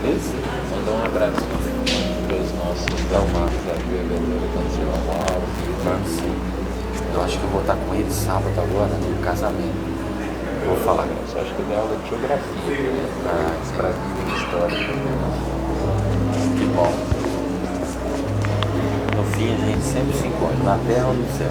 Isso? Manda um abraço para os nossos amados da Bebedouro, quando você vai lá. Eu acho que eu vou estar com ele sábado agora no casamento. Vou falar. Eu acho que dá aula de geografia. Para mim, história. Que bom. No fim, a gente sempre se encontra, na terra ou no céu.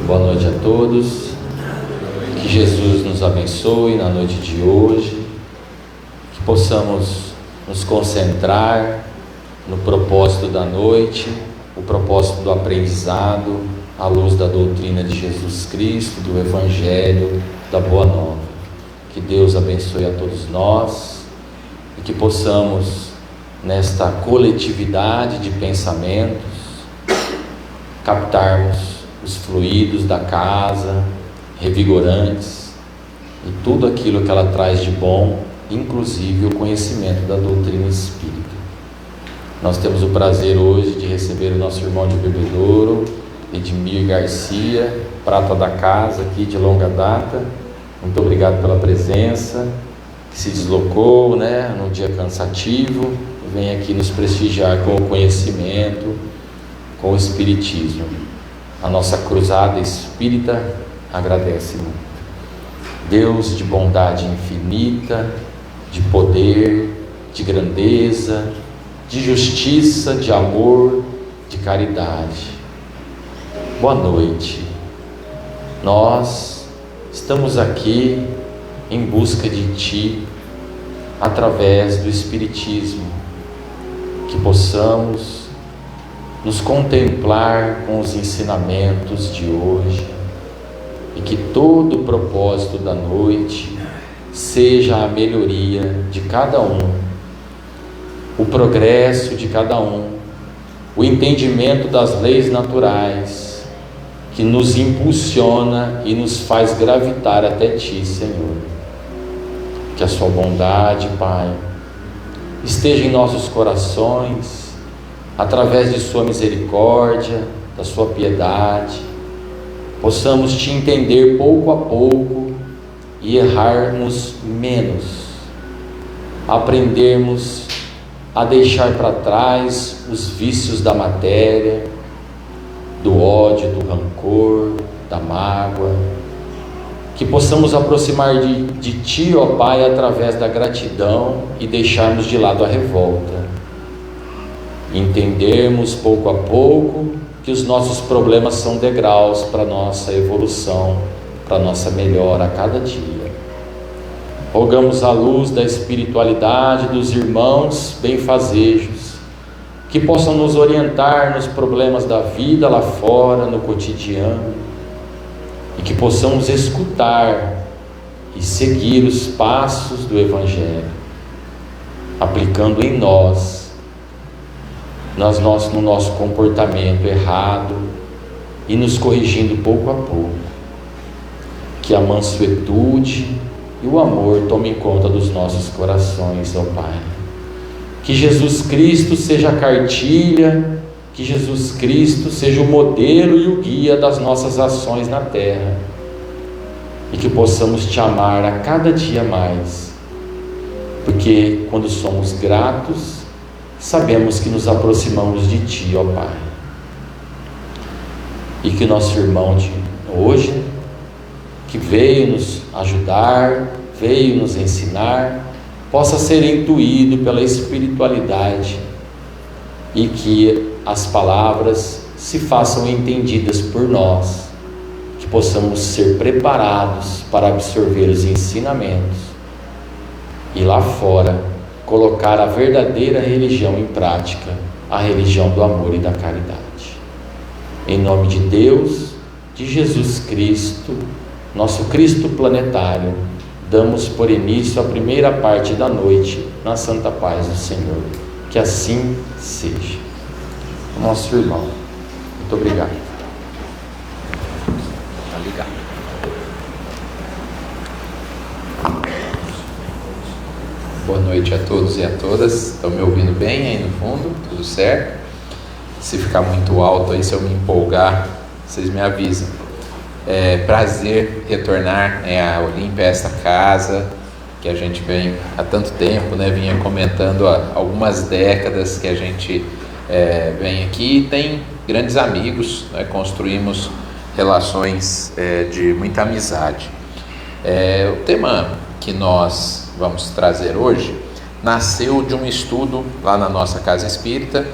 Boa noite a todos. Que Jesus nos abençoe na noite de hoje. Que possamos nos concentrar no propósito da noite, o propósito do aprendizado à luz da doutrina de Jesus Cristo, do Evangelho, da Boa Nova. Que Deus abençoe a todos nós e que possamos, nesta coletividade de pensamentos, captarmos os fluidos da casa, revigorantes, e tudo aquilo que ela traz de bom, inclusive o conhecimento da doutrina espírita. Nós temos o prazer hoje de receber o nosso irmão de Bebedouro, Edmir Garcia, prata da casa aqui de longa data. Muito obrigado pela presença, que se deslocou, num dia cansativo, vem aqui nos prestigiar com o conhecimento, com o espiritismo. A nossa cruzada espírita agradece muito. Deus de bondade infinita, de poder, de grandeza, de justiça, de amor, de caridade. Boa noite. Nós estamos aqui em busca de Ti, através do Espiritismo, que possamos nos contemplar com os ensinamentos de hoje e que todo o propósito da noite seja a melhoria de cada um, o progresso de cada um, o entendimento das leis naturais que nos impulsiona e nos faz gravitar até Ti, Senhor. Que a Sua bondade, Pai, esteja em nossos corações, através de Sua misericórdia, da Sua piedade, possamos Te entender pouco a pouco e errarmos menos, aprendermos a deixar para trás os vícios da matéria, do ódio, do rancor, da mágoa, que possamos aproximar de Ti, ó Pai, através da gratidão e deixarmos de lado a revolta, entendermos pouco a pouco que os nossos problemas são degraus para a nossa evolução, para a nossa melhora a cada dia. Rogamos a luz da espiritualidade dos irmãos benfazejos, que possam nos orientar nos problemas da vida lá fora, no cotidiano, e que possamos escutar e seguir os passos do Evangelho, aplicando em nós, no nosso comportamento errado e nos corrigindo pouco a pouco. Que a mansuetude e o amor tomem conta dos nossos corações, ó Pai. Que Jesus Cristo seja a cartilha, que Jesus Cristo seja o modelo e o guia das nossas ações na terra, e que possamos Te amar a cada dia mais, porque quando somos gratos, sabemos que nos aproximamos de Ti, ó Pai. E que nosso irmão de hoje, que veio nos ajudar, veio nos ensinar, possa ser intuído pela espiritualidade e que as palavras se façam entendidas por nós, que possamos ser preparados para absorver os ensinamentos e lá fora colocar a verdadeira religião em prática, a religião do amor e da caridade. Em nome de Deus, de Jesus Cristo, nosso Cristo planetário, damos por início a primeira parte da noite na santa paz do Senhor. Que assim seja. Nosso irmão, muito obrigado. Tá ligado. Boa noite a todos e a todas. Estão me ouvindo bem aí no fundo? Tudo certo? Se ficar muito alto aí, se eu me empolgar, vocês me avisam. É prazer retornar à Olímpia, a esta casa que a gente vem há tanto tempo, né? Vinha comentando há algumas décadas que a gente vem aqui e tem grandes amigos, né? Construímos relações de muita amizade. O tema que nós vamos trazer hoje nasceu de um estudo lá na nossa casa espírita.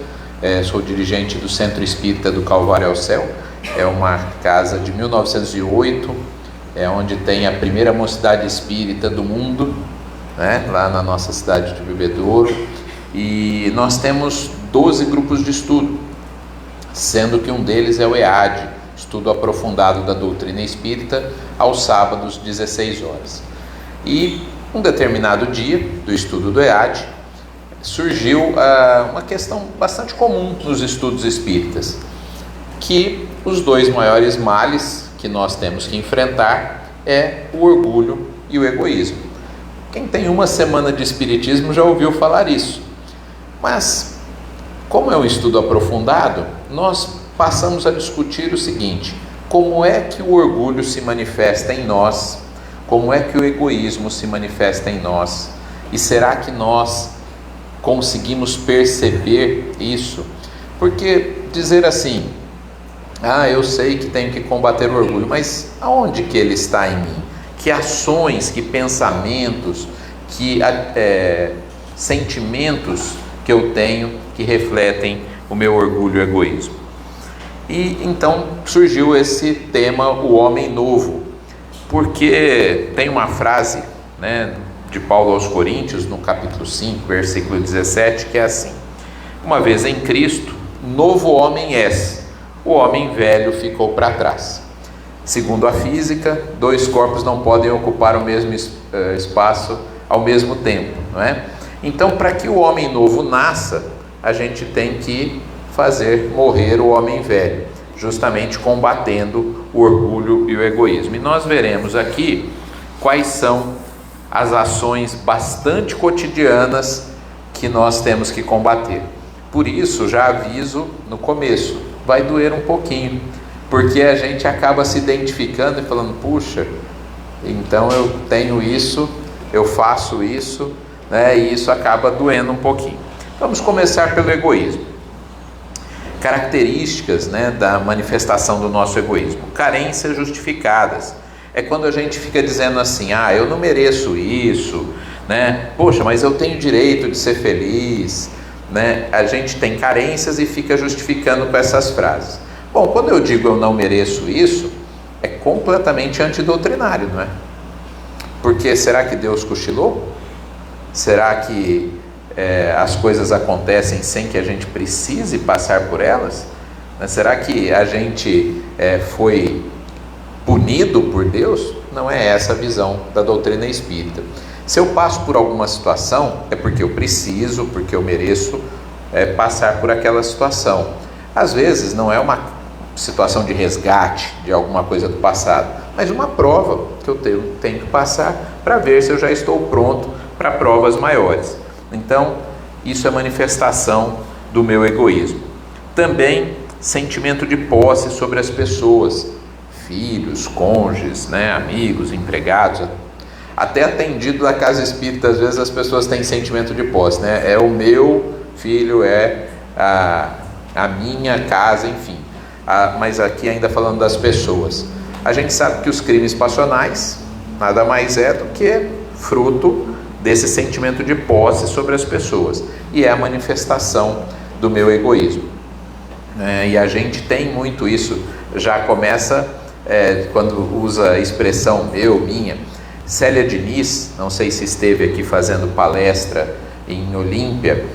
Sou dirigente do Centro Espírita do Calvário ao Céu. É uma casa de 1908, onde tem a primeira mocidade espírita do mundo, né? Lá na nossa cidade de Bebedouro. E nós temos 12 grupos de estudo, sendo que um deles é o EAD, Estudo Aprofundado da Doutrina Espírita, aos sábados, 16 horas. E um determinado dia do estudo do EAD, surgiu uma questão bastante comum nos estudos espíritas, que os dois maiores males que nós temos que enfrentar é o orgulho e o egoísmo. Quem tem uma semana de espiritismo já ouviu falar isso. Mas, como é um estudo aprofundado, nós passamos a discutir o seguinte: como é que o orgulho se manifesta em nós? Como é que o egoísmo se manifesta em nós? E será que nós conseguimos perceber isso? Porque dizer assim, eu sei que tenho que combater o orgulho, mas aonde que ele está em mim? Que ações, que pensamentos, que sentimentos que eu tenho que refletem o meu orgulho e egoísmo? E então surgiu esse tema, o homem novo, porque tem uma frase, né, de Paulo aos Coríntios, no capítulo 5, versículo 17, que é assim: uma vez em Cristo, novo homem és, o homem velho ficou para trás. Segundo a física, dois corpos não podem ocupar o mesmo espaço ao mesmo tempo, não é? Então, para que o homem novo nasça, a gente tem que fazer morrer o homem velho, justamente combatendo o orgulho e o egoísmo. E nós veremos aqui quais são as ações bastante cotidianas que nós temos que combater. Por isso, já aviso no começo, vai doer um pouquinho, porque a gente acaba se identificando e falando, puxa, então eu tenho isso, eu faço isso, né? E isso acaba doendo um pouquinho. Vamos começar pelo egoísmo. Características, né, da manifestação do nosso egoísmo. Carências justificadas. É quando a gente fica dizendo assim, eu não mereço isso, né? Poxa, mas eu tenho direito de ser feliz, né? A gente tem carências e fica justificando com essas frases. Bom, quando eu digo eu não mereço isso, é completamente antidoutrinário, não é? Porque será que Deus cochilou? Será que as coisas acontecem sem que a gente precise passar por elas? Será que a gente foi punido por Deus? Não é essa a visão da doutrina espírita. Se eu passo por alguma situação, é porque eu preciso, porque eu mereço passar por aquela situação. Às vezes não é uma situação de resgate de alguma coisa do passado, mas uma prova que eu tenho que passar para ver se eu já estou pronto para provas maiores. Então, isso é manifestação do meu egoísmo. Também sentimento de posse sobre as pessoas, filhos, cônjuges, né, amigos, empregados. Até atendido da casa espírita, às vezes as pessoas têm sentimento de posse, né? É o meu filho, é a minha casa, enfim. Mas aqui ainda falando das pessoas. A gente sabe que os crimes passionais nada mais é do que fruto desse sentimento de posse sobre as pessoas. E é a manifestação do meu egoísmo. E a gente tem muito isso, já começa quando usa a expressão meu, minha. Célia Diniz, não sei se esteve aqui fazendo palestra em Olímpia,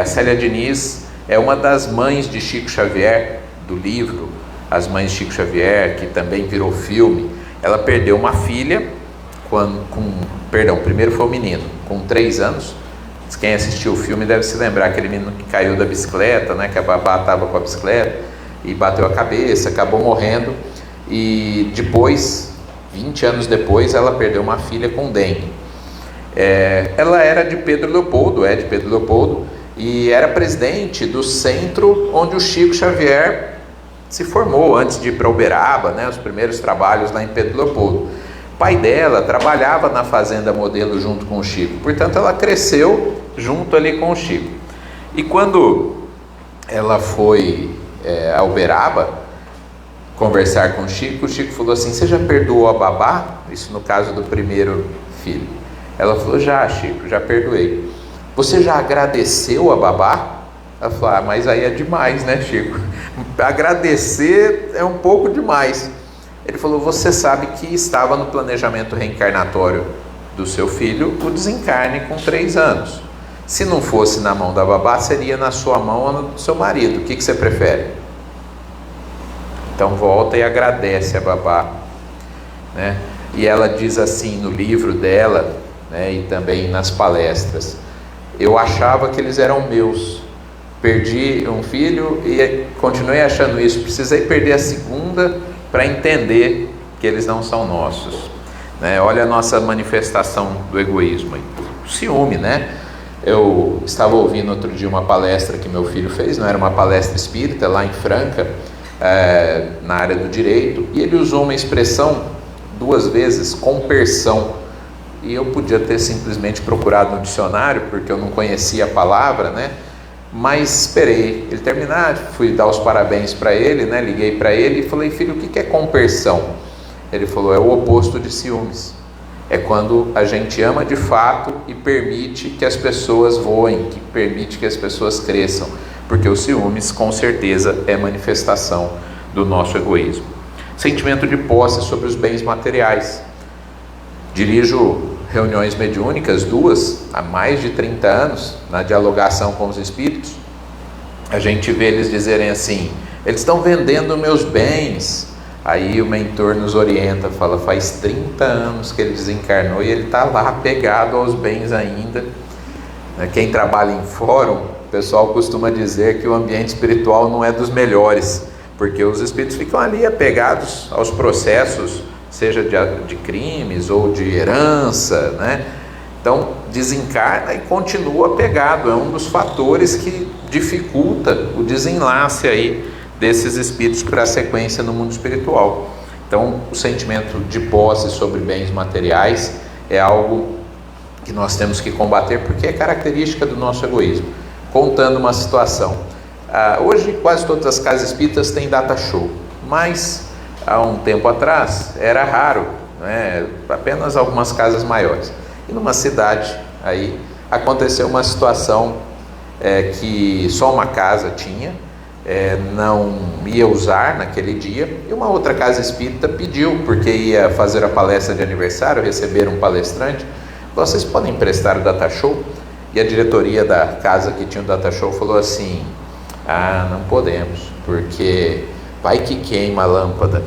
a Célia Diniz é uma das mães de Chico Xavier, do livro As Mães de Chico Xavier, que também virou filme. Ela perdeu uma filha, primeiro foi o menino, com 3 anos. Quem assistiu o filme deve se lembrar, aquele menino que caiu da bicicleta, né, que a babá estava com a bicicleta e bateu a cabeça, acabou morrendo. E depois, 20 anos depois, ela perdeu uma filha com dengue. Ela era de Pedro Leopoldo, de Pedro Leopoldo, e era presidente do centro onde o Chico Xavier se formou antes de ir para Uberaba, né, os primeiros trabalhos lá em Pedro Leopoldo. O pai dela trabalhava na Fazenda Modelo junto com o Chico, portanto ela cresceu junto ali com o Chico. E quando ela foi a Uberaba conversar com o Chico falou assim: você já perdoou a babá? Isso no caso do primeiro filho. Ela falou: já, Chico, já perdoei. Você já agradeceu a babá? Ela falou: ah, mas aí é demais, né, Chico? Agradecer é um pouco demais. Ele falou: você sabe que estava no planejamento reencarnatório do seu filho o desencarne com 3 anos. Se não fosse na mão da babá, seria na sua mão ou no seu marido. O que você prefere? Então volta e agradece a babá, né? E ela diz assim no livro dela, né, e também nas palestras: eu achava que eles eram meus, perdi um filho e continuei achando isso, precisei perder a segunda para entender que eles não são nossos, né? Olha a nossa manifestação do egoísmo aí. O ciúme, né? Eu estava ouvindo outro dia uma palestra que meu filho fez, não era uma palestra espírita, lá em Franca, na área do direito, e ele usou uma expressão 2 vezes, compersão, e eu podia ter simplesmente procurado no dicionário, porque eu não conhecia a palavra, né? Mas esperei ele terminar, fui dar os parabéns para ele, né? Liguei para ele e falei: filho, o que é compersão? Ele falou: é o oposto de ciúmes. É quando a gente ama de fato e permite que as pessoas voem, que permite que as pessoas cresçam, porque o ciúmes com certeza é manifestação do nosso egoísmo. Sentimento de posse sobre os bens materiais. Dirijo reuniões mediúnicas, 2 há mais de 30 anos, na dialogação com os espíritos. A gente vê eles dizerem assim: eles estão vendendo meus bens. Aí o mentor nos orienta, fala: faz 30 anos que ele desencarnou e ele está lá apegado aos bens ainda. Quem trabalha em fórum, o pessoal costuma dizer que o ambiente espiritual não é dos melhores, porque os espíritos ficam ali apegados aos processos, seja de crimes ou de herança, né? Então desencarna e continua apegado. É um dos fatores que dificulta o desenlace aí desses espíritos para a sequência no mundo espiritual. Então o sentimento de posse sobre bens materiais é algo que nós temos que combater, porque é característica do nosso egoísmo. Contando uma situação, hoje quase todas as casas espíritas têm data show, mas há um tempo atrás era raro, né? Apenas algumas casas maiores. E numa cidade aí aconteceu uma situação que só uma casa tinha, não ia usar naquele dia, e uma outra casa espírita pediu, porque ia fazer a palestra de aniversário, receber um palestrante: vocês podem emprestar o data show? E a diretoria da casa que tinha o data show falou assim: ah, não podemos, porque vai que queima a lâmpada.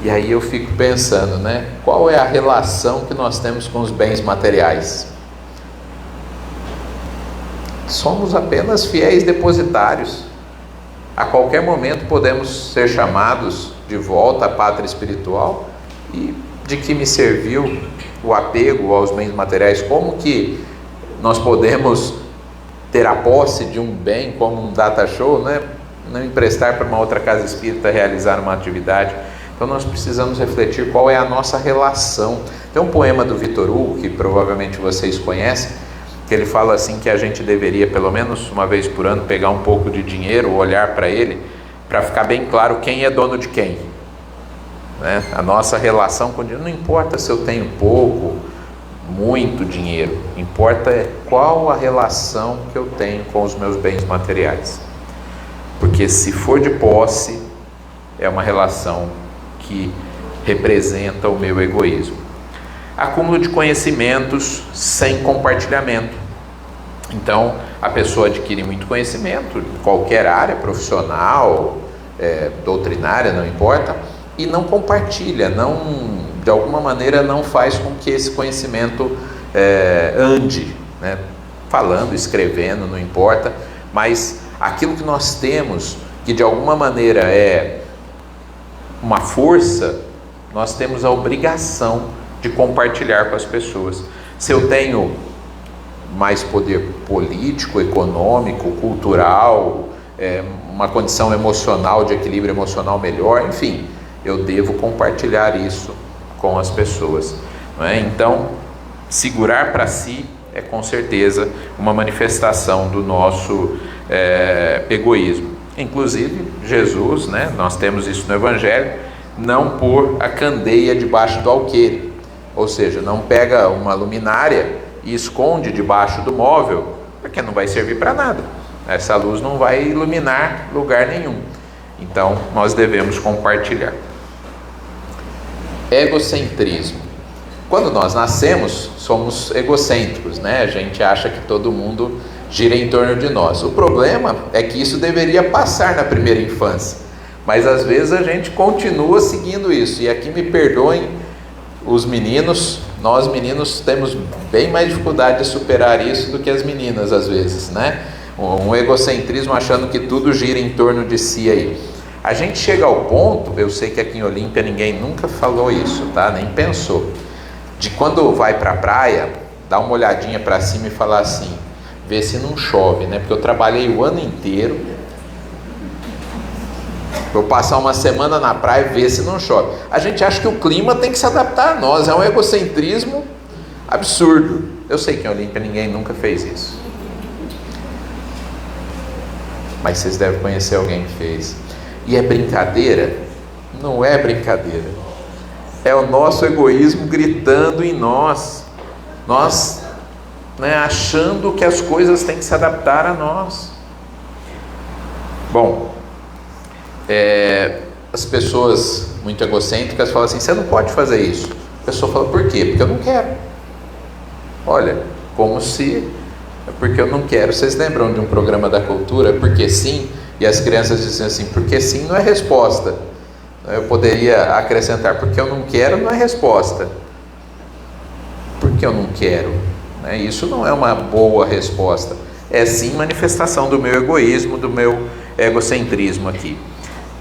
E aí eu fico pensando, né? Qual é a relação que nós temos com os bens materiais? Somos apenas fiéis depositários. A qualquer momento podemos ser chamados de volta à pátria espiritual. E de que me serviu o apego aos bens materiais? Como que nós podemos ter a posse de um bem como um data show, né? Não emprestar para uma outra casa espírita realizar uma atividade? Então nós precisamos refletir qual é a nossa relação. Tem um poema do Vitor Hugo, que provavelmente vocês conhecem, que ele fala assim que a gente deveria, pelo menos uma vez por ano, pegar um pouco de dinheiro, olhar para ele, para ficar bem claro quem é dono de quem, né? A nossa relação com o dinheiro, não importa se eu tenho pouco, muito dinheiro, importa qual a relação que eu tenho com os meus bens materiais, porque se for de posse, é uma relação que representa o meu egoísmo. Acúmulo de conhecimentos sem compartilhamento. Então a pessoa adquire muito conhecimento em qualquer área, profissional, doutrinária, não importa, e não compartilha, de alguma maneira não faz com que esse conhecimento ande, né? Falando, escrevendo, não importa, mas aquilo que nós temos, que de alguma maneira é uma força, nós temos a obrigação de compartilhar com as pessoas. Se eu tenho mais poder político, econômico, cultural, uma condição emocional, de equilíbrio emocional melhor, enfim, eu devo compartilhar isso com as pessoas, não é? Então, segurar para si é com certeza uma manifestação do nosso egoísmo. Inclusive, Jesus, né, nós temos isso no Evangelho, não pôr a candeia debaixo do alqueire, ou seja, não pega uma luminária e esconde debaixo do móvel, porque não vai servir para nada. Essa luz não vai iluminar lugar nenhum. Então, nós devemos compartilhar. Egocentrismo. Quando nós nascemos, somos egocêntricos, né? A gente acha que todo mundo gira em torno de nós. O problema é que isso deveria passar na primeira infância, mas às vezes a gente continua seguindo isso. E aqui me perdoem os meninos, nós meninos temos bem mais dificuldade de superar isso do que as meninas às vezes, né? Um egocentrismo achando que tudo gira em torno de si aí. A gente chega ao ponto, eu sei que aqui em Olímpia ninguém nunca falou isso, tá? Nem pensou, de quando vai para a praia, dar uma olhadinha para cima e falar assim, ver se não chove, né? Porque eu trabalhei o ano inteiro, vou passar uma semana na praia e ver se não chove. A gente acha que o clima tem que se adaptar a nós, é um egocentrismo absurdo. Eu sei que em Olímpia ninguém nunca fez isso, mas vocês devem conhecer alguém que fez. E é brincadeira? Não é brincadeira. É o nosso egoísmo gritando em nós. Nós, né, achando que as coisas têm que se adaptar a nós. Bom, as pessoas muito egocêntricas falam assim, você não pode fazer isso. A pessoa fala, por quê? Porque eu não quero. Olha, como se... porque eu não quero. Vocês lembram de um programa da cultura, Porque Sim? E as crianças dizem assim, porque sim não é resposta. Eu poderia acrescentar, porque eu não quero não é resposta. Porque eu não quero, né? Isso não é uma boa resposta. É sim manifestação do meu egoísmo, do meu egocentrismo aqui.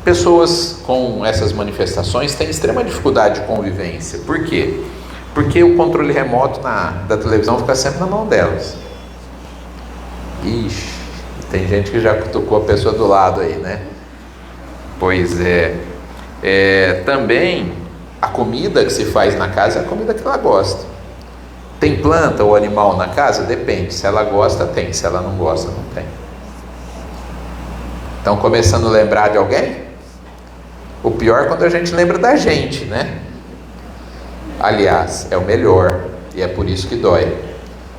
Pessoas com essas manifestações têm extrema dificuldade de convivência. Por quê? Porque o controle remoto da televisão fica sempre na mão delas. Ixi, tem gente que já cutucou a pessoa do lado aí, né? Pois é. Também a comida que se faz na casa é a comida que ela gosta. Tem planta ou animal na casa? Depende. Se ela gosta, tem. Se ela não gosta, não tem. Estão começando a lembrar de alguém? O pior é quando a gente lembra da gente, né? Aliás, é o melhor. E é por isso que dói.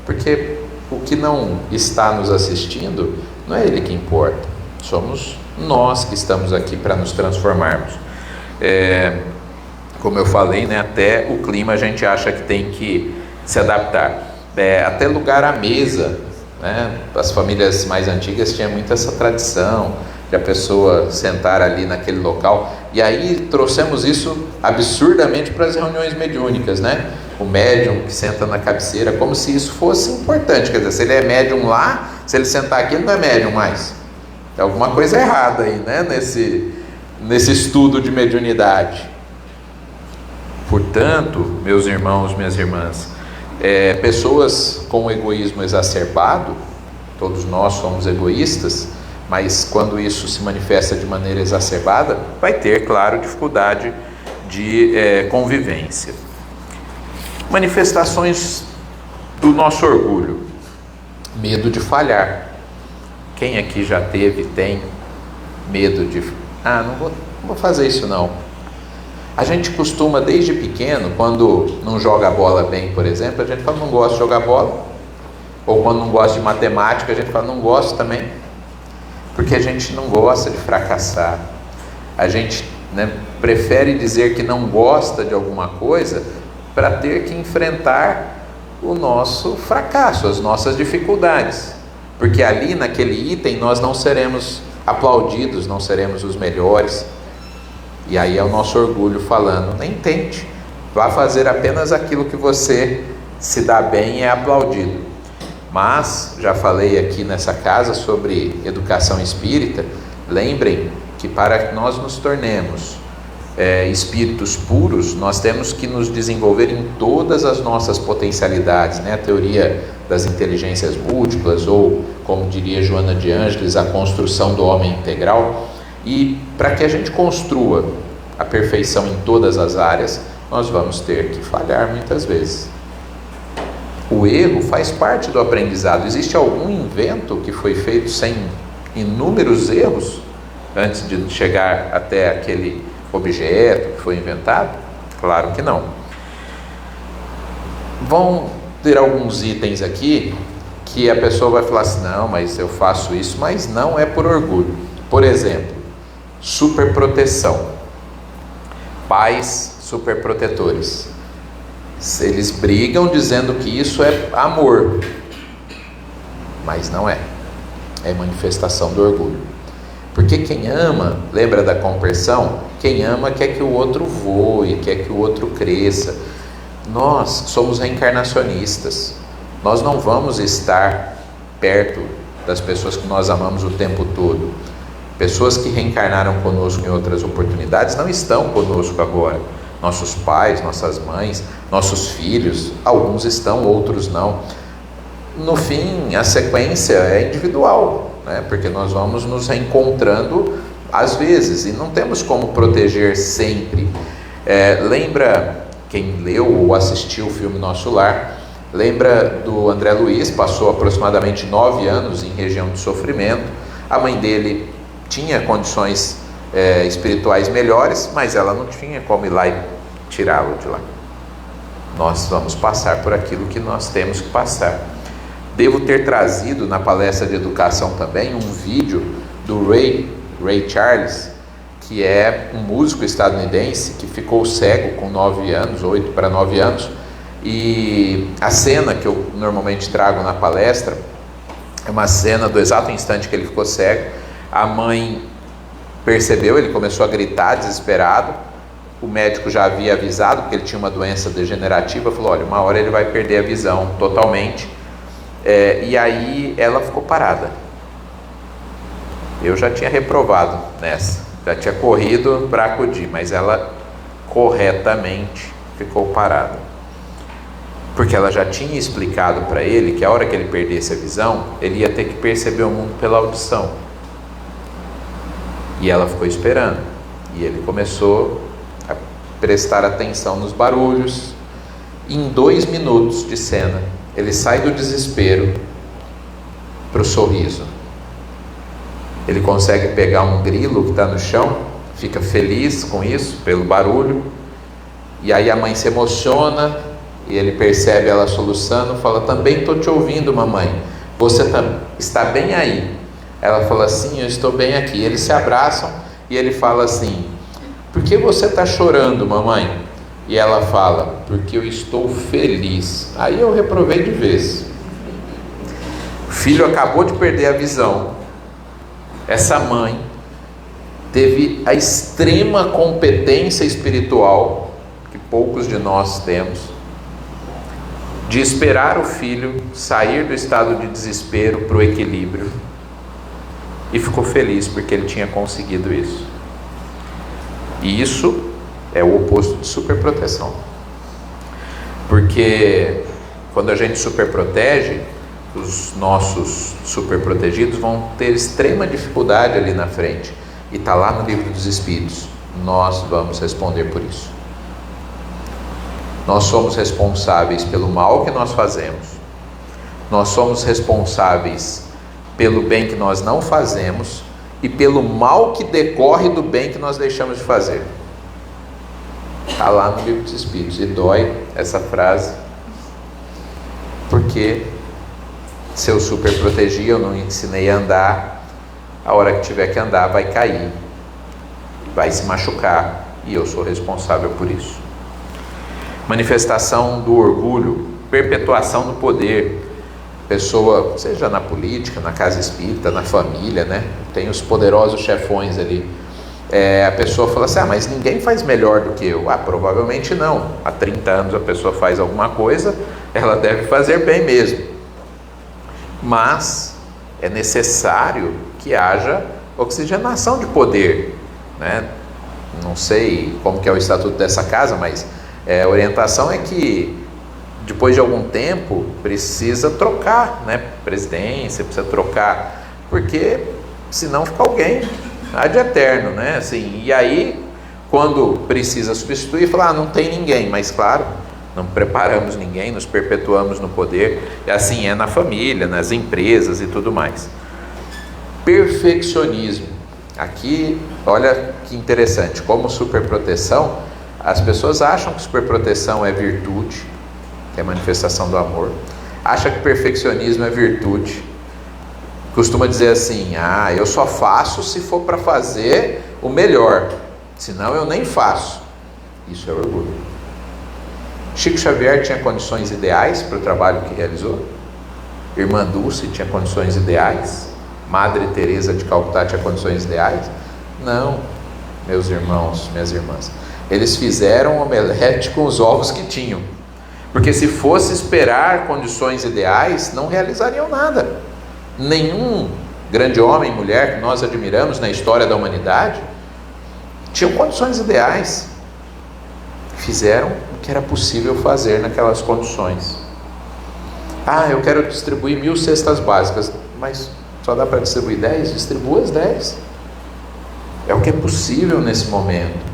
Porque o que não está nos assistindo, não é ele que importa. Somos nós que estamos aqui para nos transformarmos. Como eu falei, né, até o clima a gente acha que tem que se adaptar. Até lugar à mesa, né? As famílias mais antigas tinham muito essa tradição de a pessoa sentar ali naquele local. E aí trouxemos isso absurdamente para as reuniões mediúnicas, né? O médium que senta na cabeceira, como se isso fosse importante. Quer dizer, se ele é médium lá, se ele sentar aqui, ele não é médium mais. Tem alguma coisa errada aí, né? Nesse estudo de mediunidade. Portanto, meus irmãos, minhas irmãs, pessoas com egoísmo exacerbado, todos nós somos egoístas, mas quando isso se manifesta de maneira exacerbada, vai ter, claro, dificuldade de convivência. Manifestações do nosso orgulho, medo de falhar. Quem aqui já tem medo de... não vou fazer isso não. A gente costuma desde pequeno, quando não joga a bola bem, por exemplo, a gente fala, não gosta de jogar bola. Ou quando não gosta de matemática, a gente fala, não gosto também. Porque a gente não gosta de fracassar. A gente, né, prefere dizer que não gosta de alguma coisa para ter que enfrentar o nosso fracasso, as nossas dificuldades. Porque ali naquele item nós não seremos aplaudidos, não seremos os melhores. E aí é o nosso orgulho falando, nem tente, vá fazer apenas aquilo que você se dá bem e é aplaudido. Mas, já falei aqui nessa casa sobre educação espírita, lembrem que para que nós nos tornemos espíritos puros, nós temos que nos desenvolver em todas as nossas potencialidades, né? A teoria das inteligências múltiplas, ou como diria Joana de Ângeles, a construção do homem integral. E para que a gente construa a perfeição em todas as áreas, nós vamos ter que falhar muitas vezes. O erro faz parte do aprendizado. Existe algum invento que foi feito sem inúmeros erros antes de chegar até aquele objeto que foi inventado? Claro que não. Vão ter alguns itens aqui que a pessoa vai falar assim: não, mas eu faço isso, mas não é por orgulho. Por exemplo, superproteção. Pais superprotetores. Eles brigam dizendo que isso é amor, mas não é. É manifestação do orgulho. Porque quem ama, lembra da compersão? Quem ama quer que o outro voe, quer que o outro cresça. Nós somos reencarnacionistas. Nós não vamos estar perto das pessoas que nós amamos o tempo todo. Pessoas que reencarnaram conosco em outras oportunidades não estão conosco agora. Nossos pais, nossas mães, nossos filhos, alguns estão, outros não. No fim, a sequência é individual, né? Porque nós vamos nos reencontrando às vezes e não temos como proteger sempre. Lembra, quem leu ou assistiu o filme Nosso Lar, lembra do André Luiz, passou aproximadamente 9 anos em região de sofrimento. A mãe dele tinha condições espirituais melhores, mas ela não tinha como ir lá e tirá-lo de lá. Nós vamos passar por aquilo que nós temos que passar. Devo ter trazido na palestra de educação também um vídeo do Ray Charles, que é um músico estadunidense que ficou cego com 9 anos, 8 para 9 anos, e a cena que eu normalmente trago na palestra é uma cena do exato instante que ele ficou cego. A mãe percebeu, ele começou a gritar desesperado. O médico já havia avisado, porque ele tinha uma doença degenerativa, falou: olha, uma hora ele vai perder a visão totalmente. E aí ela ficou parada. Eu já tinha reprovado nessa, já tinha corrido para acudir, mas ela corretamente ficou parada, porque ela já tinha explicado para ele que a hora que ele perdesse a visão, ele ia ter que perceber o mundo pela audição. E ela ficou esperando, e ele começou a prestar atenção nos barulhos. Em 2 minutos de cena, ele sai do desespero para o sorriso. Ele consegue pegar um grilo que está no chão, fica feliz com isso, pelo barulho, e aí a mãe se emociona, e ele percebe ela soluçando, fala: também estou te ouvindo, mamãe, você está bem aí? Ela fala: sim, eu estou bem aqui. Eles se abraçam e ele fala assim: por que você está chorando, mamãe? E ela fala: porque eu estou feliz. Aí eu reprovei de vez. O filho acabou de perder a visão. Essa mãe teve a extrema competência espiritual, que poucos de nós temos, de esperar o filho sair do estado de desespero para o equilíbrio. E ficou feliz porque ele tinha conseguido isso. E isso é o oposto de superproteção. Porque quando a gente superprotege, os nossos superprotegidos vão ter extrema dificuldade ali na frente. E está lá no Livro dos Espíritos. Nós vamos responder por isso. Nós somos responsáveis pelo mal que nós fazemos. Nós somos responsáveis pelo bem que nós não fazemos e pelo mal que decorre do bem que nós deixamos de fazer. Está lá no Livro dos Espíritos. E dói essa frase, porque se eu super protegi, eu não ensinei a andar, a hora que tiver que andar vai cair, vai se machucar, e eu sou responsável por isso. Manifestação do orgulho, perpetuação do poder. Pessoa, seja na política, na casa espírita, na família, né? Tem os poderosos chefões ali. A pessoa fala assim: mas ninguém faz melhor do que eu. Provavelmente não. Há 30 anos a pessoa faz alguma coisa, ela deve fazer bem mesmo. Mas é necessário que haja oxigenação de poder, né? não sei como que é o estatuto dessa casa, mas a orientação é que depois de algum tempo precisa trocar, né? Presidência, precisa trocar, porque senão fica alguém ad eterno, né? Assim, e aí, quando precisa substituir, fala, não tem ninguém, mas claro, não preparamos ninguém, nos perpetuamos no poder, e assim é na família, nas empresas e tudo mais. Perfeccionismo. Aqui, olha que interessante, como superproteção, as pessoas acham que superproteção é virtude, que é manifestação do amor, acha que perfeccionismo é virtude, costuma dizer assim, eu só faço se for para fazer o melhor, senão eu nem faço. Isso é orgulho. Chico Xavier tinha condições ideais para o trabalho que realizou, Irmã Dulce tinha condições ideais, Madre Teresa de Calcutá tinha condições ideais? Não, meus irmãos, minhas irmãs, eles fizeram um omelete com os ovos que tinham, porque se fosse esperar condições ideais, não realizariam nada. Nenhum grande homem e mulher que nós admiramos na história da humanidade tinham condições ideais, fizeram o que era possível fazer naquelas condições. Eu quero distribuir 1000 cestas básicas, mas só dá para distribuir 10? Distribua as 10. É o que é possível nesse momento.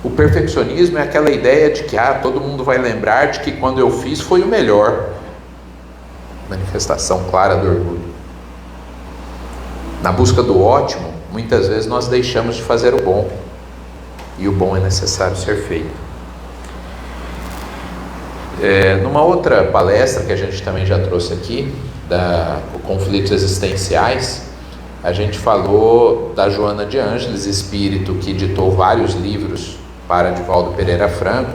O perfeccionismo é aquela ideia de que todo mundo vai lembrar de que quando eu fiz foi o melhor. Manifestação clara do orgulho. Na busca do ótimo, muitas vezes nós deixamos de fazer o bom, e o bom é necessário ser feito. Numa outra palestra que a gente também já trouxe aqui, conflitos existenciais, a gente falou da Joana de Ângeles, espírito que ditou vários livros para Divaldo Pereira Franco,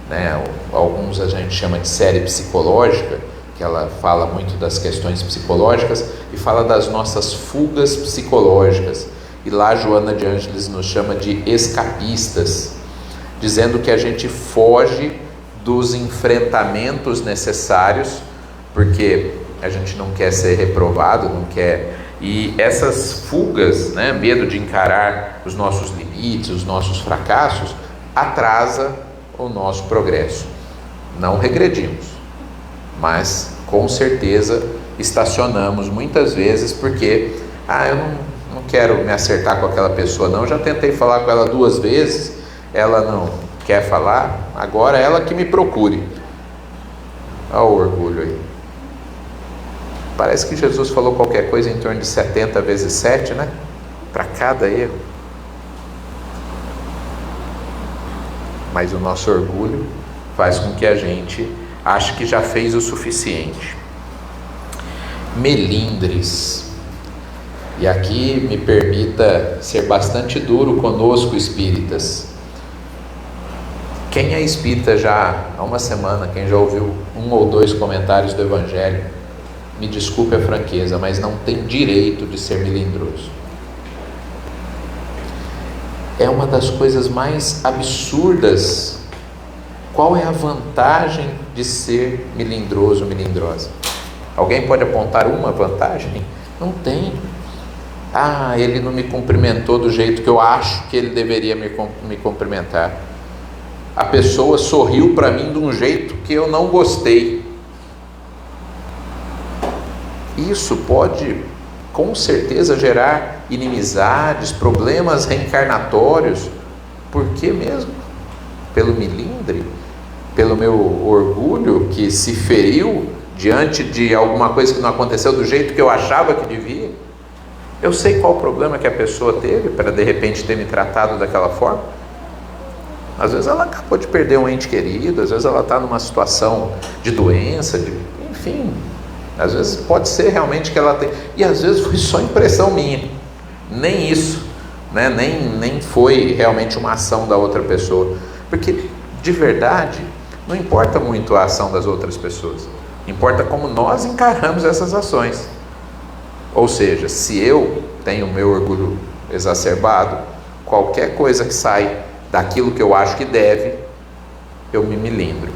né? Alguns a gente chama de série psicológica, que ela fala muito das questões psicológicas e fala das nossas fugas psicológicas, e lá Joana de Ângeles nos chama de escapistas, dizendo que a gente foge dos enfrentamentos necessários, porque a gente não quer ser reprovado, não quer, e essas fugas, né, medo de encarar os nossos limites, os nossos fracassos, atrasa o nosso progresso. Não regredimos, mas com certeza estacionamos muitas vezes porque eu não quero me acertar com aquela pessoa não, já tentei falar com ela 2 vezes, ela não quer falar, agora ela que me procure. Olha o orgulho aí. Parece que Jesus falou qualquer coisa em torno de 70 vezes 7, né? Para cada erro. Mas o nosso orgulho faz com que a gente ache que já fez o suficiente. Melindres. E aqui me permita ser bastante duro conosco, espíritas. Quem é espírita já há uma semana, quem já ouviu 1 ou 2 comentários do Evangelho, me desculpe a franqueza, mas não tem direito de ser melindroso. É uma das coisas mais absurdas. Qual é a vantagem de ser melindroso, melindrosa? Alguém pode apontar uma vantagem? Não tem. Ele não me cumprimentou do jeito que eu acho que ele deveria me cumprimentar. A pessoa sorriu para mim de um jeito que eu não gostei. Isso pode, com certeza, gerar inimizades, problemas reencarnatórios. Por que mesmo? Pelo melindre? Pelo meu orgulho que se feriu diante de alguma coisa que não aconteceu do jeito que eu achava que devia? Eu sei qual o problema que a pessoa teve para de repente ter me tratado daquela forma. Às vezes ela acabou de perder um ente querido, às vezes ela está numa situação de doença, enfim, às vezes pode ser realmente que ela tem, e às vezes foi só impressão minha, nem isso, né? nem foi realmente uma ação da outra pessoa, porque de verdade não importa muito a ação das outras pessoas, importa como nós encaramos essas ações. Ou seja, se eu tenho o meu orgulho exacerbado, qualquer coisa que sai daquilo que eu acho que deve, eu me melindro,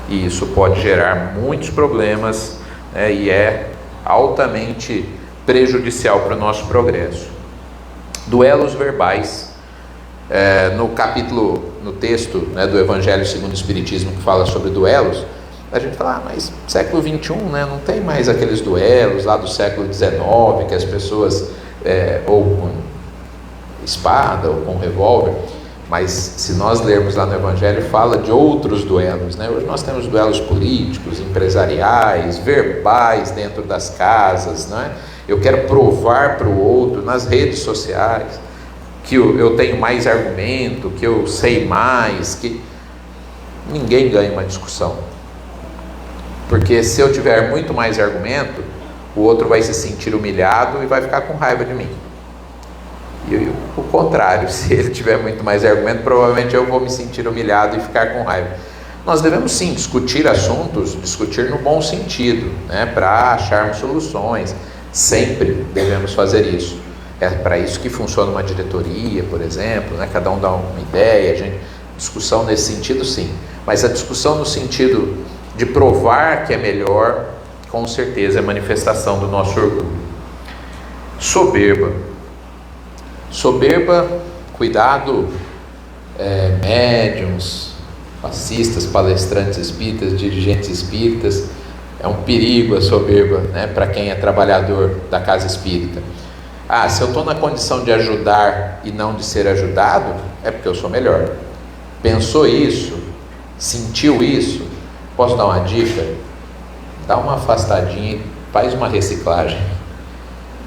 e isso pode gerar muitos problemas, né, e é altamente prejudicial para o nosso progresso. Duelos verbais. no texto, né, do Evangelho segundo o Espiritismo, que fala sobre duelos, a gente fala, mas século XXI, né, não tem mais aqueles duelos lá do século XIX, que as pessoas, ou com espada, ou com revólver. Mas se nós lermos lá no Evangelho, fala de outros duelos, né? Hoje nós temos duelos políticos, empresariais, verbais dentro das casas, né? Eu quero provar para o outro nas redes sociais que eu tenho mais argumento, que eu sei mais, que ninguém ganha uma discussão. Porque se eu tiver muito mais argumento, o outro vai se sentir humilhado e vai ficar com raiva de mim. E o contrário, se ele tiver muito mais argumento, provavelmente eu vou me sentir humilhado e ficar com raiva. Nós devemos sim discutir assuntos, discutir no bom sentido, né, para acharmos soluções. Sempre devemos fazer isso. É para isso que funciona uma diretoria, por exemplo, né? Cada um dá uma ideia, discussão nesse sentido sim. Mas a discussão no sentido de provar que é melhor, com certeza é manifestação do nosso orgulho. Soberba, cuidado, médiuns, passistas, palestrantes espíritas, dirigentes espíritas, é um perigo a soberba, né, para quem é trabalhador da casa espírita. Se eu estou na condição de ajudar e não de ser ajudado, é porque eu sou melhor. Pensou isso? Sentiu isso? Posso dar uma dica? Dá uma afastadinha, faz uma reciclagem,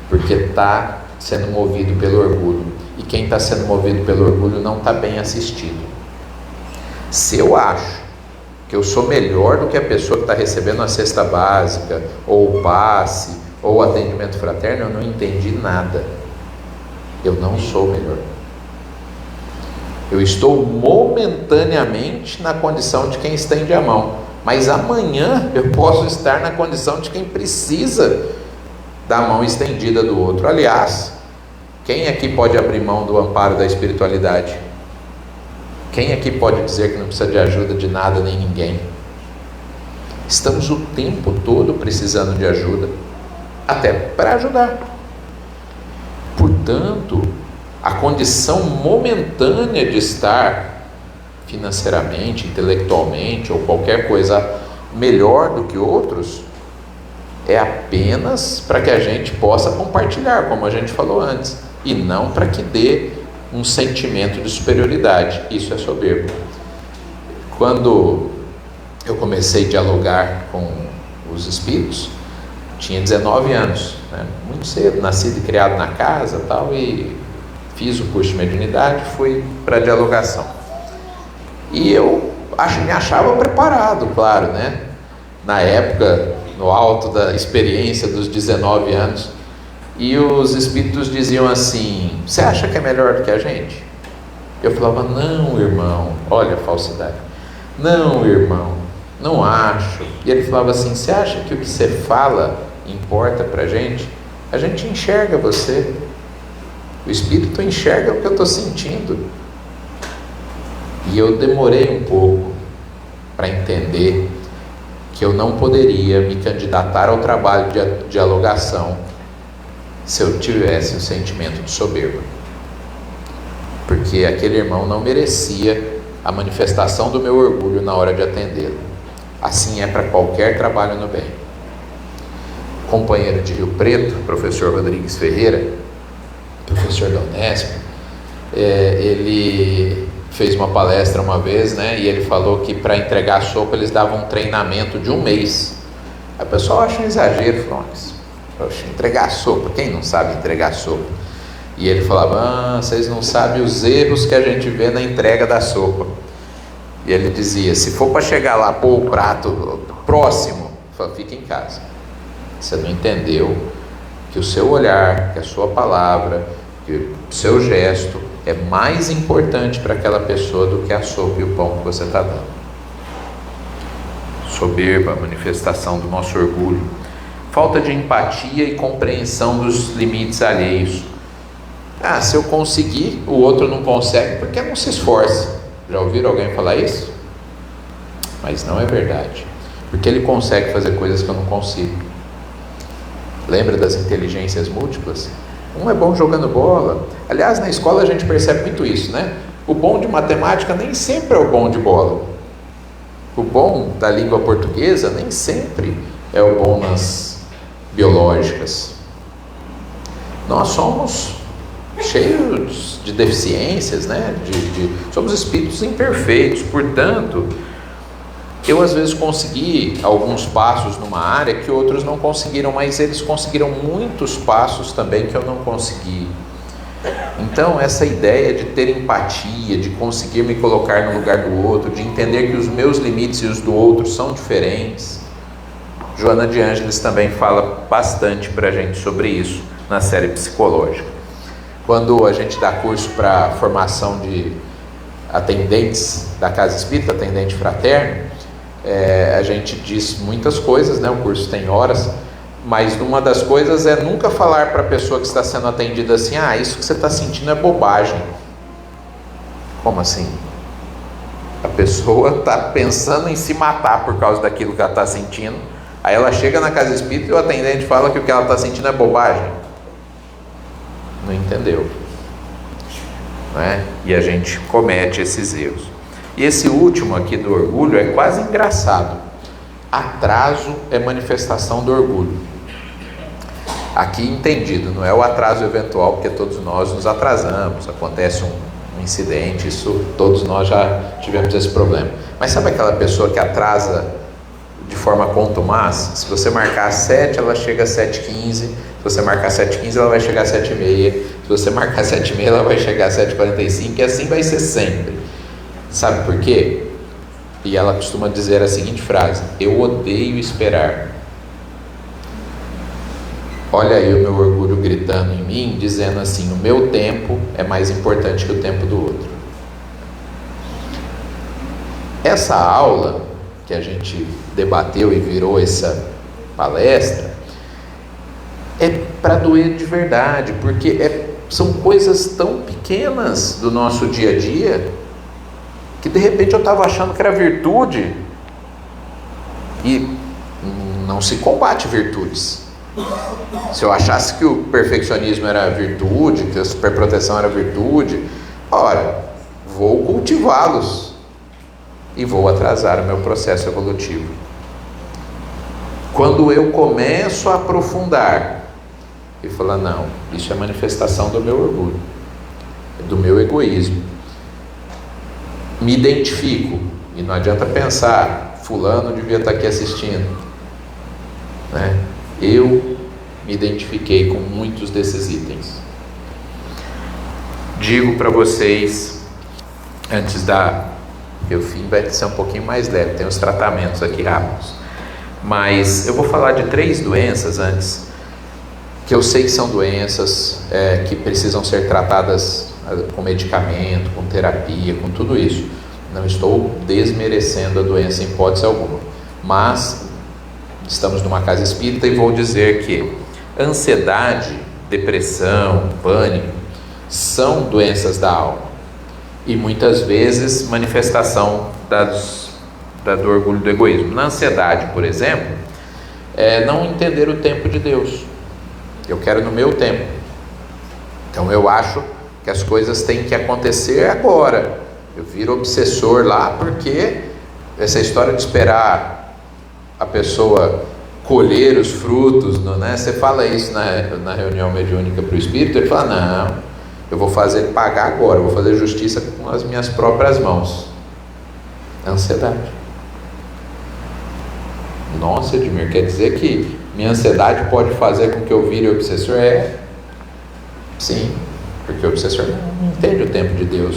porque está sendo movido pelo orgulho, e quem está sendo movido pelo orgulho não está bem assistido. Se eu acho que eu sou melhor do que a pessoa que está recebendo a cesta básica, ou o passe, ou o atendimento fraterno, eu não entendi nada. Eu não sou melhor. Eu estou momentaneamente na condição de quem estende a mão, mas amanhã eu posso estar na condição de quem precisa da mão estendida do outro. Aliás, quem aqui pode abrir mão do amparo da espiritualidade? Quem aqui pode dizer que não precisa de ajuda de nada nem ninguém? Estamos o tempo todo precisando de ajuda, até para ajudar. Portanto, a condição momentânea de estar financeiramente, intelectualmente ou qualquer coisa melhor do que outros é apenas para que a gente possa compartilhar, como a gente falou antes, e não para que dê um sentimento de superioridade. Isso é soberbo. Quando eu comecei a dialogar com os espíritos, tinha 19 anos, né? Muito cedo, nascido e criado na casa tal, e fiz o curso de mediunidade, fui para a dialogação. E eu me achava preparado, claro, né? Na época, no alto da experiência dos 19 anos, e os espíritos diziam assim: você acha que é melhor do que a gente? Eu falava: não, irmão. Olha a falsidade. Não, irmão, não acho. E ele falava assim: você acha que o que você fala importa pra gente? A gente enxerga você, o espírito enxerga o que eu estou sentindo. E eu demorei um pouco para entender que eu não poderia me candidatar ao trabalho de dialogação se eu tivesse um sentimento de soberba, porque aquele irmão não merecia a manifestação do meu orgulho na hora de atendê-lo. Assim é para qualquer trabalho no bem. Companheiro de Rio Preto, professor Rodrigues Ferreira, professor da Unesp, ele fez uma palestra uma vez, né, e ele falou que para entregar sopa eles davam um treinamento de 1 mês. A pessoa acha um exagero, falou: poxa, entregar sopa, quem não sabe entregar sopa? E ele falava: vocês não sabem os erros que a gente vê na entrega da sopa. E ele dizia: se for para chegar lá, pôr o prato próximo, fica em casa. Você não entendeu que o seu olhar, que a sua palavra, que o seu gesto é mais importante para aquela pessoa do que a sopa e o pão que você está dando. Soberba, manifestação do nosso orgulho. Falta de empatia e compreensão dos limites alheios. Se eu conseguir, o outro não consegue, porque não se esforça. Já ouviram alguém falar isso? Mas não é verdade, porque ele consegue fazer coisas que eu não consigo. Lembra das inteligências múltiplas? Um é bom jogando bola. Aliás, na escola a gente percebe muito isso, né? O bom de matemática nem sempre é o bom de bola. O bom da língua portuguesa nem sempre é o bom nas biológicas. Nós somos cheios de deficiências, né? Somos espíritos imperfeitos. Portanto, eu às vezes consegui alguns passos numa área que outros não conseguiram, mas eles conseguiram muitos passos também que eu não consegui. Então, essa ideia de ter empatia, de conseguir me colocar no lugar do outro, de entender que os meus limites e os do outro são diferentes, Joana de Ângeles também fala bastante para a gente sobre isso na série psicológica. Quando a gente dá curso para formação de atendentes da Casa Espírita, atendente fraterno, a gente diz muitas coisas, né? O curso tem horas, mas uma das coisas é nunca falar para a pessoa que está sendo atendida assim: ah, isso que você está sentindo é bobagem. Como assim? A pessoa está pensando em se matar por causa daquilo que ela está sentindo, aí ela chega na Casa Espírita e o atendente fala que o que ela está sentindo é bobagem. Não entendeu, né? E a gente comete esses erros. E esse último aqui do orgulho é quase engraçado. Atraso é manifestação do orgulho. Aqui entendido, não é o atraso eventual, porque todos nós nos atrasamos, acontece um incidente, isso todos nós já tivemos esse problema. Mas sabe aquela pessoa que atrasa de forma contumaz? Se você marcar às 7, ela chega às 7h15. Se você marcar às 7h15, ela vai chegar às 7h30. Se você marcar às 7h30, ela vai chegar às 7h45, e assim vai ser sempre. Sabe por quê? E ela costuma dizer a seguinte frase: eu odeio esperar. Olha aí o meu orgulho gritando em mim, dizendo assim: o meu tempo é mais importante que o tempo do outro. Essa aula que a gente debateu e virou essa palestra é para doer de verdade, porque são coisas tão pequenas do nosso dia a dia que de repente eu estava achando que era virtude, e não se combate virtudes. Se eu achasse que o perfeccionismo era virtude, que a superproteção era virtude, ora, vou cultivá-los e vou atrasar o meu processo evolutivo. Quando eu começo a aprofundar e falar: não, isso é manifestação do meu orgulho, do meu egoísmo, me identifico, e não adianta pensar, fulano devia estar aqui assistindo, né? Eu me identifiquei com muitos desses itens. Digo para vocês, antes o fim vai ser um pouquinho mais leve, tem os tratamentos aqui rápidos, mas eu vou falar de 3 doenças antes, que eu sei que são doenças que precisam ser tratadas com medicamento, com terapia, com tudo isso. Não estou desmerecendo a doença em hipótese alguma, mas estamos numa casa espírita e vou dizer que ansiedade, depressão, pânico são doenças da alma e muitas vezes manifestação do orgulho, do egoísmo. Na ansiedade, por exemplo, é não entender o tempo de Deus. Eu quero no meu tempo, então eu acho que as coisas têm que acontecer agora. Eu viro obsessor lá, porque essa história de esperar a pessoa colher os frutos, né? Você fala isso na reunião mediúnica para o espírito, ele fala: não, eu vou fazer ele pagar agora, eu vou fazer justiça com as minhas próprias mãos. Ansiedade. Nossa, Edmir, quer dizer que minha ansiedade pode fazer com que eu vire obsessor? Sim, porque o obsessor não entende o tempo de Deus,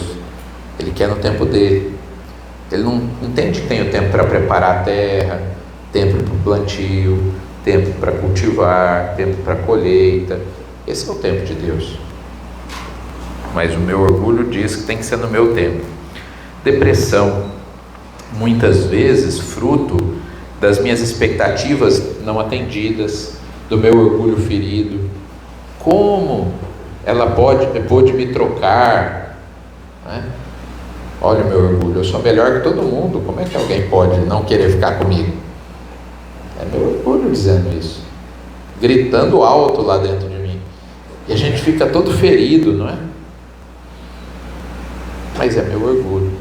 ele quer no tempo dele, ele não entende que tem o tempo para preparar a terra, tempo para o plantio, tempo para cultivar, tempo para a colheita. Esse é o tempo de Deus, mas o meu orgulho diz que tem que ser no meu tempo. Depressão, muitas vezes fruto das minhas expectativas não atendidas, do meu orgulho ferido. Como ela pôde me trocar, né? Olha o meu orgulho, eu sou melhor que todo mundo, como é que alguém pode não querer ficar comigo? É meu orgulho dizendo isso, gritando alto lá dentro de mim. E a gente fica todo ferido, não é? Mas é meu orgulho.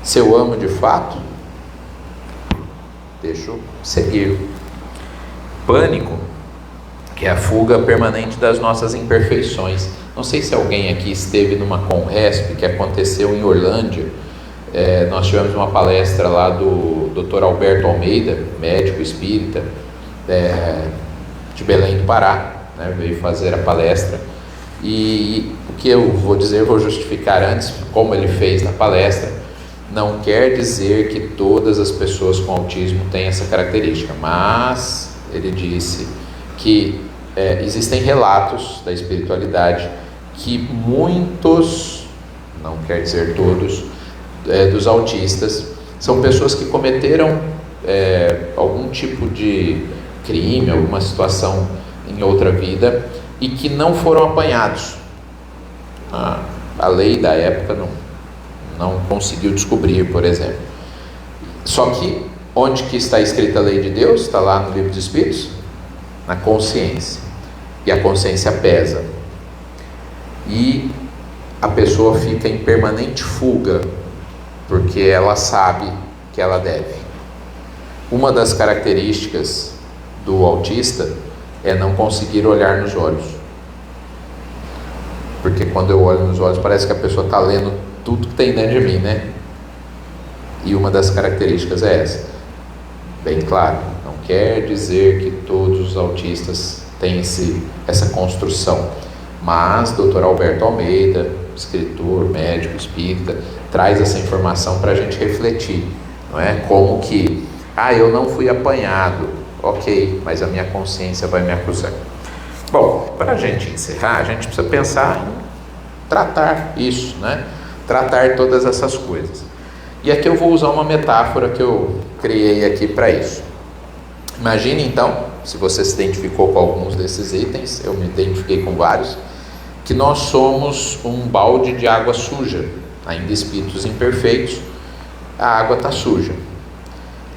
Se eu amo de fato, deixa eu seguir. Pânico, que é a fuga permanente das nossas imperfeições. Não sei se alguém aqui esteve numa Conresp que aconteceu em Orlândia. Nós tivemos uma palestra lá do Dr. Alberto Almeida, médico espírita, de Belém do Pará, né? Veio fazer a palestra. E o que eu vou dizer, eu vou justificar antes, como ele fez na palestra. Não quer dizer que todas as pessoas com autismo têm essa característica, mas ele disse que existem relatos da espiritualidade que muitos, não quer dizer todos, dos autistas são pessoas que cometeram algum tipo de crime, alguma situação em outra vida e que não foram apanhados. A lei da época não conseguiu descobrir, por exemplo. Só que onde que está escrita a lei de Deus? Está lá no livro dos Espíritos, na consciência. E a consciência pesa. E a pessoa fica em permanente fuga, porque ela sabe que ela deve. Uma das características do autista é não conseguir olhar nos olhos. Porque quando eu olho nos olhos, parece que a pessoa está lendo tudo que tem dentro de mim, né? E uma das características é essa. Bem claro, não quer dizer que todos os autistas têm essa construção. Mas Dr. Alberto Almeida, escritor, médico, espírita, traz essa informação para a gente refletir, não é? Como que, eu não fui apanhado, ok, mas a minha consciência vai me acusar. Bom, para a gente encerrar, a gente precisa pensar em tratar isso, né? Tratar todas essas coisas. E aqui eu vou usar uma metáfora que eu criei aqui para isso. Imagine então, se você se identificou com alguns desses itens, eu me identifiquei com vários, que nós somos um balde de água suja, ainda espíritos imperfeitos, a água está suja.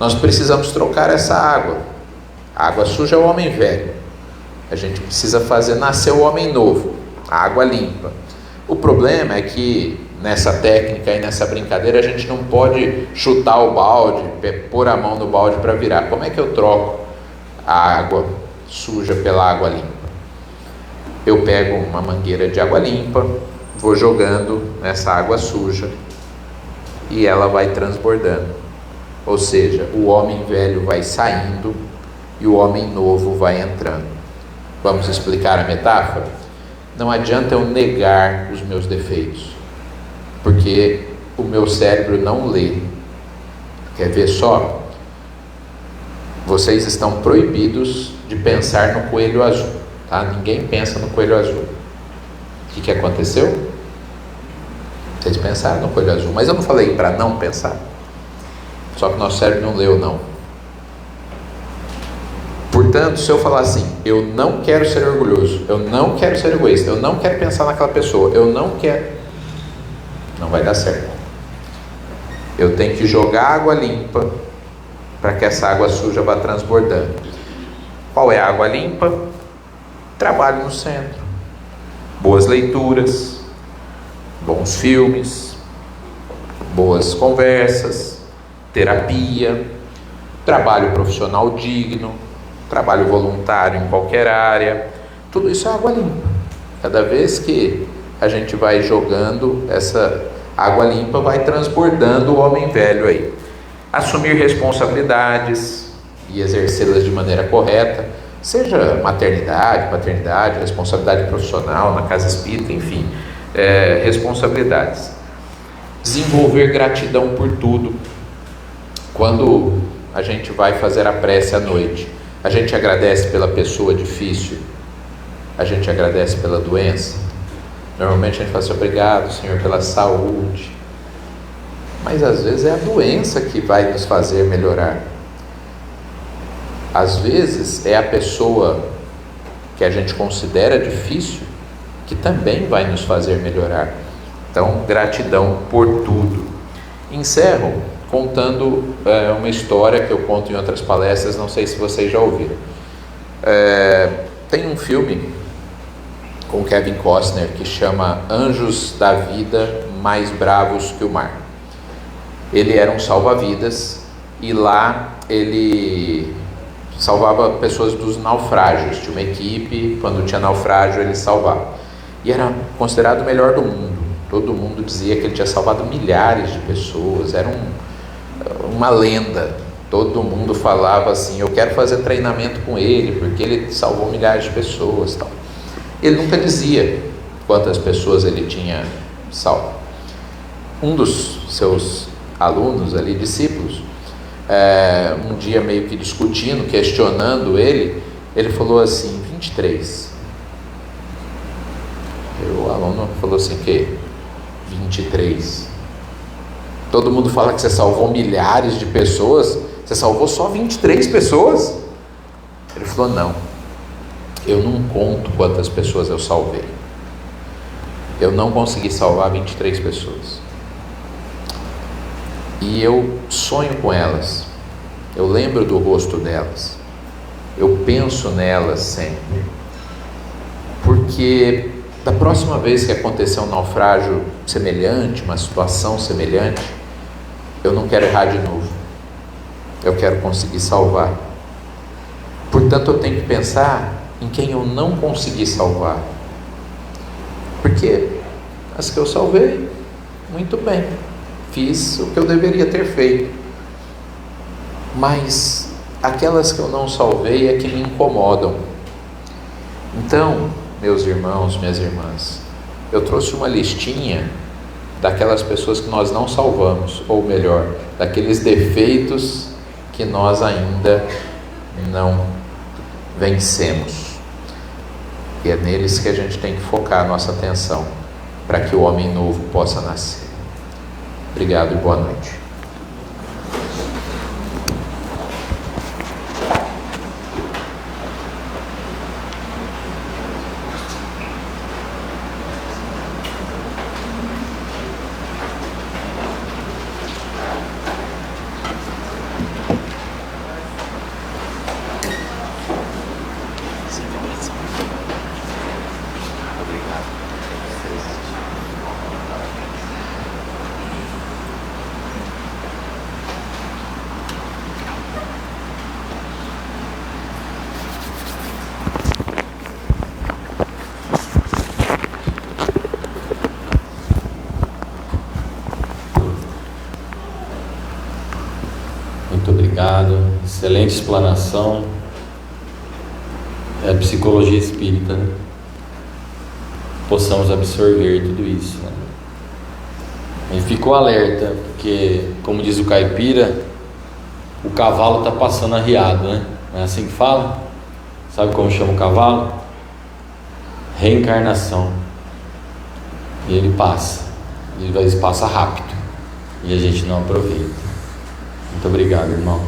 Nós precisamos trocar essa água. A água suja é o homem velho. A gente precisa fazer nascer o homem novo, a água limpa. O problema é que nessa técnica e nessa brincadeira a gente não pode chutar o balde, pôr a mão no balde para virar. Como é que eu troco a água suja pela água limpa? Eu pego uma mangueira de água limpa, vou jogando nessa água suja e ela vai transbordando. Ou seja, o homem velho vai saindo e o homem novo vai entrando. Vamos explicar a metáfora? Não adianta eu negar os meus defeitos, porque o meu cérebro não lê. Quer ver só? Vocês estão proibidos de pensar no coelho azul, tá? Ninguém pensa no coelho azul. O que aconteceu? Vocês pensaram no coelho azul, mas eu não falei para não pensar. Só que nosso cérebro não leu, não. Portanto, se eu falar assim, eu não quero ser orgulhoso, eu não quero ser egoísta, eu não quero pensar naquela pessoa, eu não quero, não vai dar certo. Eu tenho que jogar água limpa para que essa água suja vá transbordando. Qual é a água limpa? Trabalho no centro, boas leituras, bons filmes, boas conversas, terapia, trabalho profissional digno, trabalho voluntário em qualquer área. Tudo isso é água limpa. Cada vez que a gente vai jogando essa água limpa, vai transbordando o homem velho aí. Assumir responsabilidades e exercê-las de maneira correta, seja maternidade, paternidade, responsabilidade profissional na casa espírita, enfim, responsabilidades. Desenvolver gratidão por tudo. Quando a gente vai fazer a prece à noite, a gente agradece pela pessoa difícil, a gente agradece pela doença. Normalmente a gente fala assim, obrigado, Senhor, pela saúde. Mas às vezes é a doença que vai nos fazer melhorar. Às vezes é a pessoa que a gente considera difícil que também vai nos fazer melhorar. Então, gratidão por tudo. Encerro contando uma história que eu conto em outras palestras, não sei se vocês já ouviram. Tem um filme com Kevin Costner, que chama Anjos da Vida Mais Bravos que o Mar. Ele era um salva-vidas e lá ele salvava pessoas dos naufrágios. Tinha uma equipe, quando tinha naufrágio ele salvava. E era considerado o melhor do mundo. Todo mundo dizia que ele tinha salvado milhares de pessoas. Era uma lenda. Todo mundo falava assim: eu quero fazer treinamento com ele, porque ele salvou milhares de pessoas, tal. Ele nunca dizia quantas pessoas ele tinha salvo. Um dos seus alunos ali, discípulos, um dia meio que discutindo, questionando ele falou assim: 23. O aluno falou assim: que 23? Todo mundo fala que você salvou milhares de pessoas, você salvou só 23 pessoas? Ele falou: não, eu não conto quantas pessoas eu salvei. Eu não consegui salvar 23 pessoas. E eu sonho com elas. Eu lembro do rosto delas. Eu penso nelas sempre. Porque da próxima vez que acontecer um naufrágio semelhante, uma situação semelhante, eu não quero errar de novo. Eu quero conseguir salvar. Portanto, eu tenho que pensar em quem eu não consegui salvar. Porque as que eu salvei, muito bem, fiz o que eu deveria ter feito. Mas aquelas que eu não salvei é que me incomodam. Então, meus irmãos, minhas irmãs, eu trouxe uma listinha daquelas pessoas que nós não salvamos, ou melhor, daqueles defeitos que nós ainda não vencemos. E é neles que a gente tem que focar a nossa atenção, para que o homem novo possa nascer. Obrigado e boa noite. Obrigado, excelente explanação. É a psicologia espírita, né? Possamos absorver tudo isso, né? E ficou alerta, porque, como diz o caipira, o cavalo está passando arriado, né? Não é assim que fala? Sabe como chama o cavalo? Reencarnação. E ele passa, e às vezes passa rápido, e a gente não aproveita. Muito obrigado, irmão.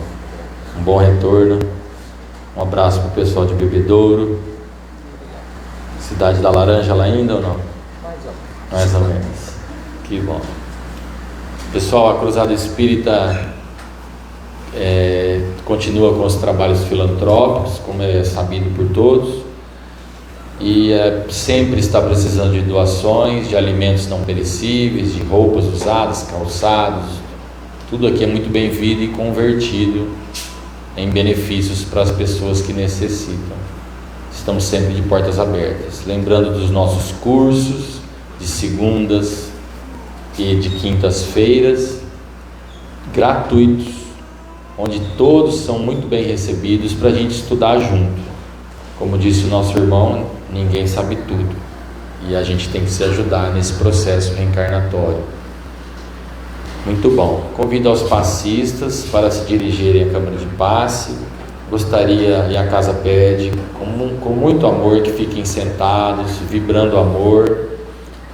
Um bom retorno. Um abraço para o pessoal de Bebedouro. Cidade da Laranja lá ainda ou não? Mais ou menos. Que bom. Pessoal, a Cruzada Espírita continua com os trabalhos filantrópicos, como é sabido por todos. E sempre está precisando de doações, de alimentos não perecíveis, de roupas usadas, calçados. Tudo aqui é muito bem-vindo e convertido em benefícios para as pessoas que necessitam. Estamos sempre de portas abertas. Lembrando dos nossos cursos de segundas e de quintas-feiras, gratuitos, onde todos são muito bem recebidos para a gente estudar junto. Como disse o nosso irmão, ninguém sabe tudo. E a gente tem que se ajudar nesse processo reencarnatório. Muito bom. Convido aos passistas para se dirigirem à Câmara de Passe. Gostaria, e a casa pede, com muito amor, que fiquem sentados, vibrando amor,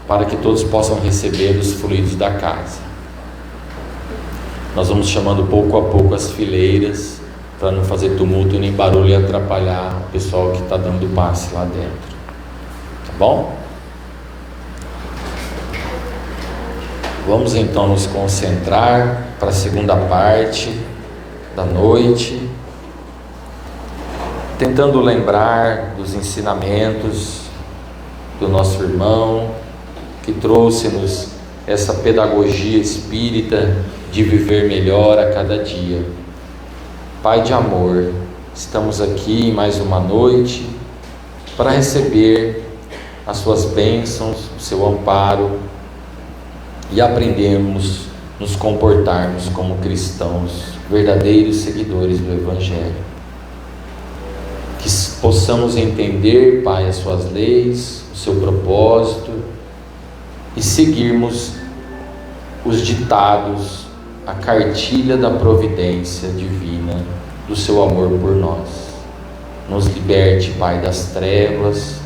para que todos possam receber os fluidos da casa. Nós vamos chamando pouco a pouco as fileiras, para não fazer tumulto nem barulho e atrapalhar o pessoal que está dando passe lá dentro. Tá bom? Vamos então nos concentrar para a segunda parte da noite, tentando lembrar dos ensinamentos do nosso irmão, que trouxe-nos essa pedagogia espírita de viver melhor a cada dia. Pai de amor, estamos aqui em mais uma noite para receber as suas bênçãos, o seu amparo e aprendermos nos comportarmos como cristãos, verdadeiros seguidores do Evangelho. Que possamos entender, Pai, as suas leis, o seu propósito e seguirmos os ditados, a cartilha da providência divina, do seu amor por nós. Nos liberte, Pai, das trevas,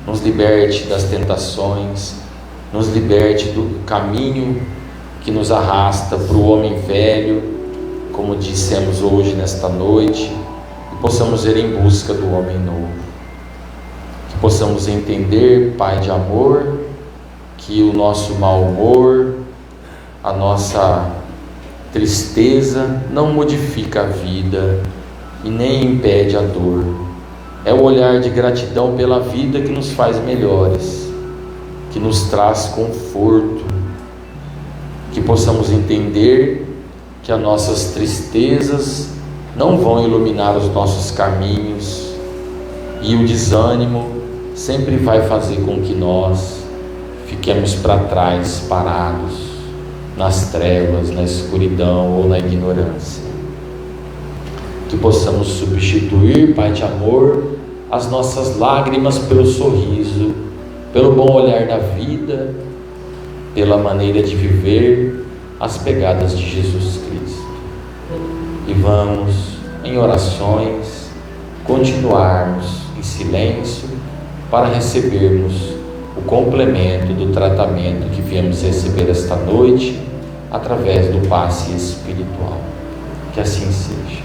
nos liberte das tentações, nos liberte do caminho que nos arrasta para o homem velho, como dissemos hoje nesta noite, e possamos ir em busca do homem novo. Que possamos entender, Pai de amor, que o nosso mau humor, a nossa tristeza não modifica a vida e nem impede a dor. É o olhar de gratidão pela vida que nos faz melhores, que nos traz conforto. Que possamos entender que as nossas tristezas não vão iluminar os nossos caminhos, e o desânimo sempre vai fazer com que nós fiquemos para trás, parados nas trevas, na escuridão ou na ignorância. Que possamos substituir, Pai de amor, as nossas lágrimas pelo sorriso, pelo bom olhar da vida, pela maneira de viver as pegadas de Jesus Cristo. E vamos, em orações, continuarmos em silêncio para recebermos o complemento do tratamento que viemos receber esta noite através do passe espiritual. Que assim seja.